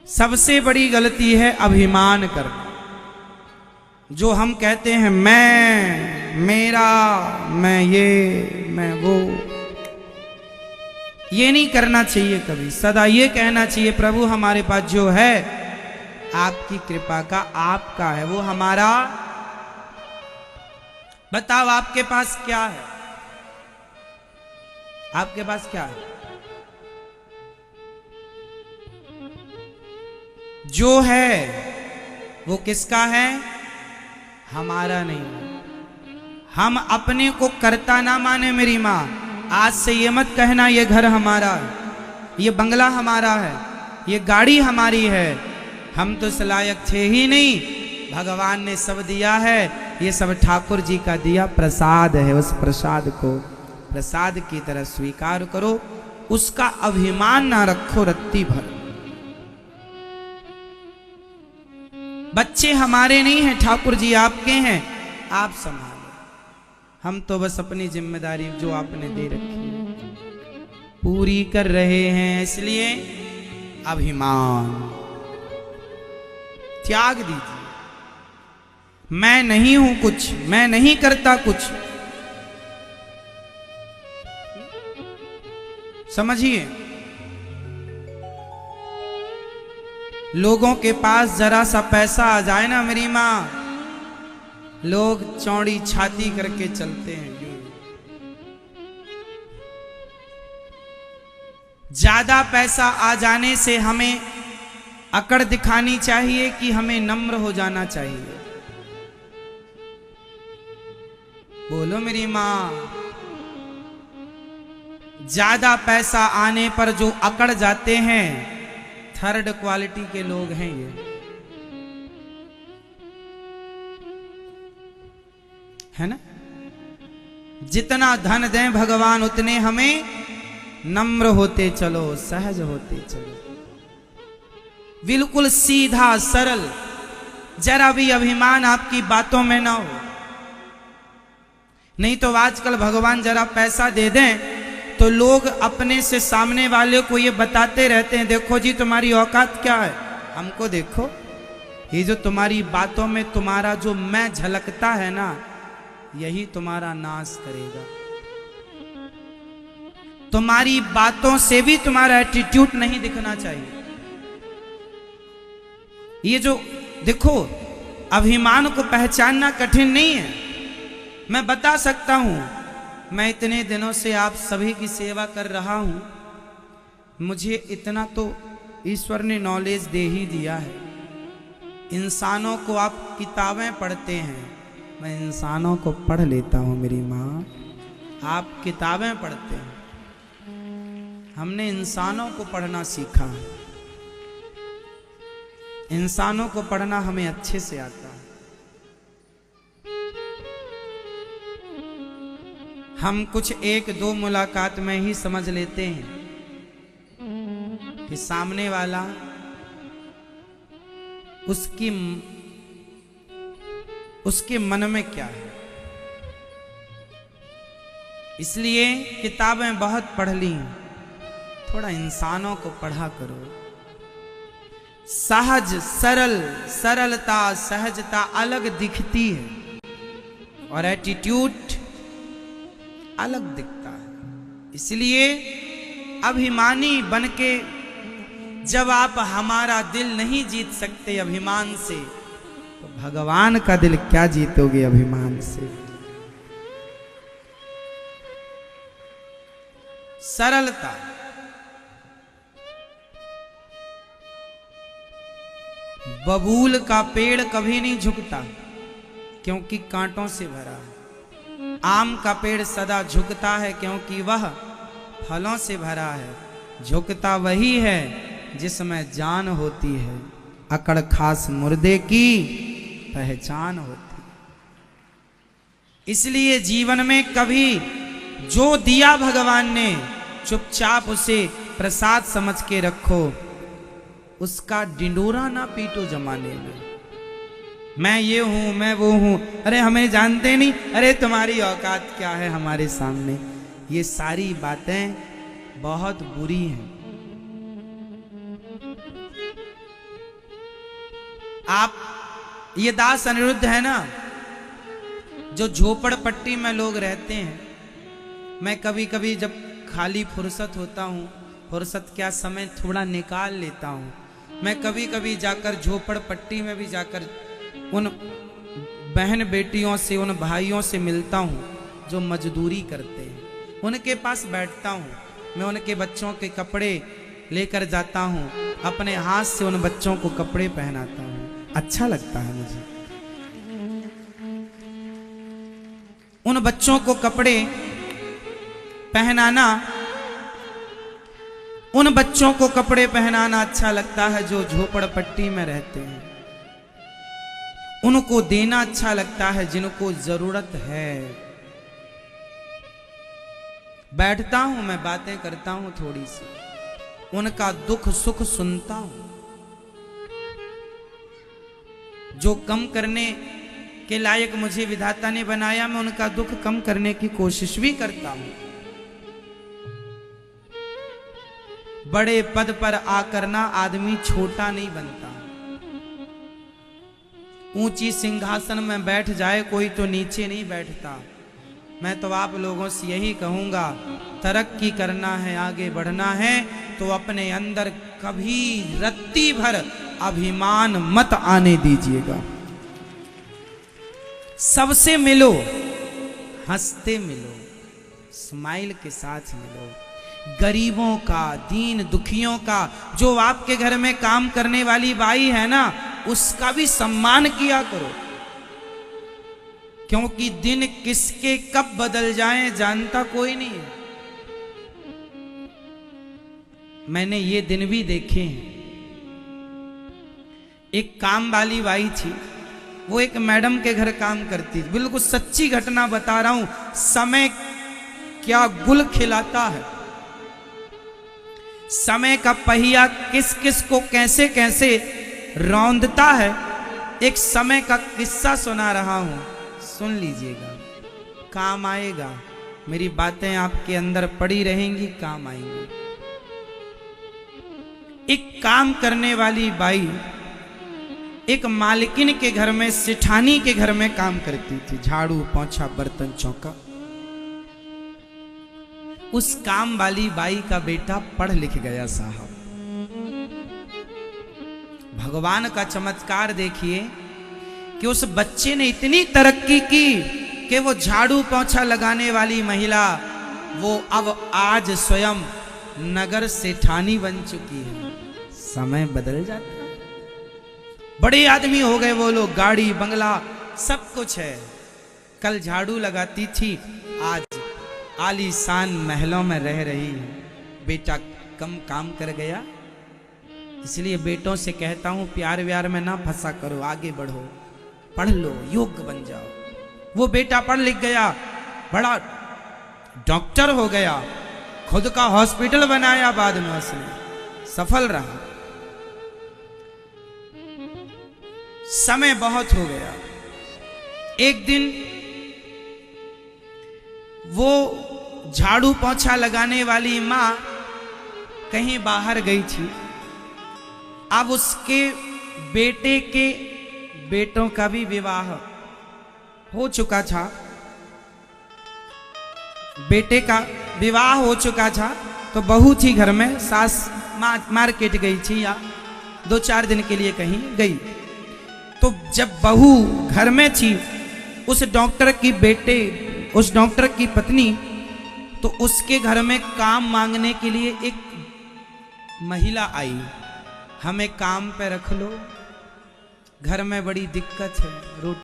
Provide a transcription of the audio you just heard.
सबसे बड़ी गलती है अभिमान करना। जो हम कहते हैं मैं, मेरा, मैं ये, मैं वो, ये नहीं करना चाहिए कभी। सदा ये कहना चाहिए प्रभु हमारे पास जो है आपकी कृपा का, आपका है, वो हमारा। बताओ आपके पास क्या है? आपके पास क्या है? जो है वो किसका है? हमारा नहीं। हम अपने को कर्ता ना माने मेरी माँ। आज से ये मत कहना ये घर हमारा है, ये बंगला हमारा है, ये गाड़ी हमारी है। हम तो इस लायक थे ही नहीं, भगवान ने सब दिया है। ये सब ठाकुर जी का दिया प्रसाद है। उस प्रसाद को प्रसाद की तरह स्वीकार करो, उसका अभिमान ना रखो रत्ती भर। बच्चे हमारे नहीं हैं, ठाकुर जी आपके हैं, आप संभालो। हम तो बस अपनी जिम्मेदारी जो आपने दे रखी है पूरी कर रहे हैं। इसलिए अभिमान त्याग दीजिए। मैं नहीं हूं कुछ, मैं नहीं करता कुछ, समझिए। लोगों के पास जरा सा पैसा आ जाए ना मेरी माँ, लोग चौड़ी छाती करके चलते हैं। ज्यादा पैसा आ जाने से हमें अकड़ दिखानी चाहिए कि हमें नम्र हो जाना चाहिए? बोलो मेरी माँ। ज्यादा पैसा आने पर जो अकड़ जाते हैं, थर्ड क्वालिटी के लोग हैं ये, है ना? जितना धन दें भगवान उतने हमें नम्र होते चलो, सहज होते चलो, बिल्कुल सीधा सरल, जरा भी अभिमान आपकी बातों में ना हो। नहीं तो आजकल भगवान जरा पैसा दे दें तो लोग अपने से सामने वाले को ये बताते रहते हैं, देखो जी तुम्हारी औकात क्या है, हमको देखो। ये जो तुम्हारी बातों में तुम्हारा जो मैं झलकता है ना, यही तुम्हारा नाश करेगा। तुम्हारी बातों से भी तुम्हारा एटीट्यूड नहीं दिखना चाहिए। ये जो देखो, अभिमान को पहचानना कठिन नहीं है। मैं बता सकता हूं, मैं इतने दिनों से आप सभी की सेवा कर रहा हूं, मुझे इतना तो ईश्वर ने नॉलेज दे ही दिया है। इंसानों को आप किताबें पढ़ते हैं, मैं इंसानों को पढ़ लेता हूं मेरी माँ। आप किताबें पढ़ते हैं, हमने इंसानों को पढ़ना सीखा है। इंसानों को पढ़ना हमें अच्छे से आता है। हम कुछ एक दो मुलाकात में ही समझ लेते हैं कि सामने वाला उसके मन में क्या है। इसलिए किताबें बहुत पढ़ ली, थोड़ा इंसानों को पढ़ा करो। सहज सरल, सरलता सहजता अलग दिखती है और एटीट्यूड अलग दिखता है। इसलिए अभिमानी बनके जब आप हमारा दिल नहीं जीत सकते अभिमान से, तो भगवान का दिल क्या जीतोगे अभिमान से? सरलता, बबूल का पेड़ कभी नहीं झुकता क्योंकि कांटों से भरा है। आम का पेड़ सदा झुकता है क्योंकि वह फलों से भरा है। झुकता वही है जिसमें जान होती है, अकड़ खास मुर्दे की पहचान होती। इसलिए जीवन में कभी जो दिया भगवान ने, चुपचाप उसे प्रसाद समझ के रखो, उसका डिंडोरा ना पीटो जमाने में। मैं ये हूं, मैं वो हूं, अरे हमें जानते नहीं, अरे तुम्हारी औकात क्या है हमारे सामने। ये सारी बातें बहुत बुरी हैं। आप ये दास अनिरुद्ध है ना, जो झोपड़पट्टी में लोग रहते हैं, मैं कभी कभी जब खाली फुर्सत होता हूँ, फुर्सत क्या समय थोड़ा निकाल लेता हूँ, मैं कभी कभी जाकर झोपड़पट्टी में भी जाकर उन बहन बेटियों से, उन भाइयों से मिलता हूँ जो मजदूरी करते हैं, उनके पास बैठता हूँ, मैं उनके बच्चों के कपड़े लेकर जाता हूँ, अपने हाथ से उन बच्चों को कपड़े पहनाता हूँ, अच्छा लगता है मुझे। उन बच्चों को कपड़े पहनाना, उन बच्चों को कपड़े पहनाना अच्छा लगता है जो झोपड़पट्टी में रहते हैं, उनको देना अच्छा लगता है जिनको जरूरत है। बैठता हूं मैं, बातें करता हूं थोड़ी सी, उनका दुख सुख सुनता हूं, जो कम करने के लायक मुझे विधाता ने बनाया, मैं उनका दुख कम करने की कोशिश भी करता हूं। बड़े पद पर आकर ना आदमी छोटा नहीं बनता, ऊंची सिंहासन में बैठ जाए कोई तो नीचे नहीं बैठता। मैं तो आप लोगों से यही कहूंगा, तरक्की करना है, आगे बढ़ना है तो अपने अंदर कभी रत्ती भर अभिमान मत आने दीजिएगा। सबसे मिलो, हंसते मिलो, स्माइल के साथ मिलो। गरीबों का, दीन दुखियों का, जो आपके घर में काम करने वाली बाई है ना, उसका भी सम्मान किया करो, क्योंकि दिन किसके कब बदल जाएं जानता कोई नहीं है। मैंने ये दिन भी देखे हैं। एक काम वाली बाई थी, वो एक मैडम के घर काम करती थी, बिल्कुल सच्ची घटना बता रहा हूं। समय क्या गुल खिलाता है, समय का पहिया किस किस को कैसे कैसे रौंदता है। एक समय का किस्सा सुना रहा हूं, सुन लीजिएगा, काम आएगा। मेरी बातें आपके अंदर पड़ी रहेंगी, काम आएंगी। एक काम करने वाली बाई एक मालकिन के घर में, सिठानी के घर में काम करती थी, झाड़ू पोंछा बर्तन चौका। उस काम वाली बाई का बेटा पढ़ लिख गया साहब। भगवान का चमत्कार देखिए कि उस बच्चे ने इतनी तरक्की की कि वो झाड़ू पोंछा लगाने वाली महिला, वो अब आज स्वयं नगर सेठानी बन चुकी है। समय बदल जाता है, बड़े आदमी हो गए वो लोग, गाड़ी बंगला सब कुछ है। कल झाड़ू लगाती थी, आज आलीशान महलों में रह रही है। बेटा कम काम कर गया, इसलिए बेटों से कहता हूं प्यार व्यार में ना फंसा करो, आगे बढ़ो, पढ़ लो, योग्य बन जाओ। वो बेटा पढ़ लिख गया, बड़ा डॉक्टर हो गया, खुद का हॉस्पिटल बनाया, बाद में उसने सफल रहा। समय बहुत हो गया। एक दिन वो झाड़ू पोंछा लगाने वाली मां कहीं बाहर गई थी। अब उसके बेटे के बेटों का भी विवाह हो चुका था, बेटे का विवाह हो चुका था, तो बहू थी घर में। सास मार्केट गई थी या 2-4 दिन के लिए कहीं गई। तो जब बहू घर में थी, उस डॉक्टर की पत्नी, तो उसके घर में काम मांगने के लिए एक महिला आई, हमें काम पे रख लो, घर में बड़ी दिक्कत है, रोटी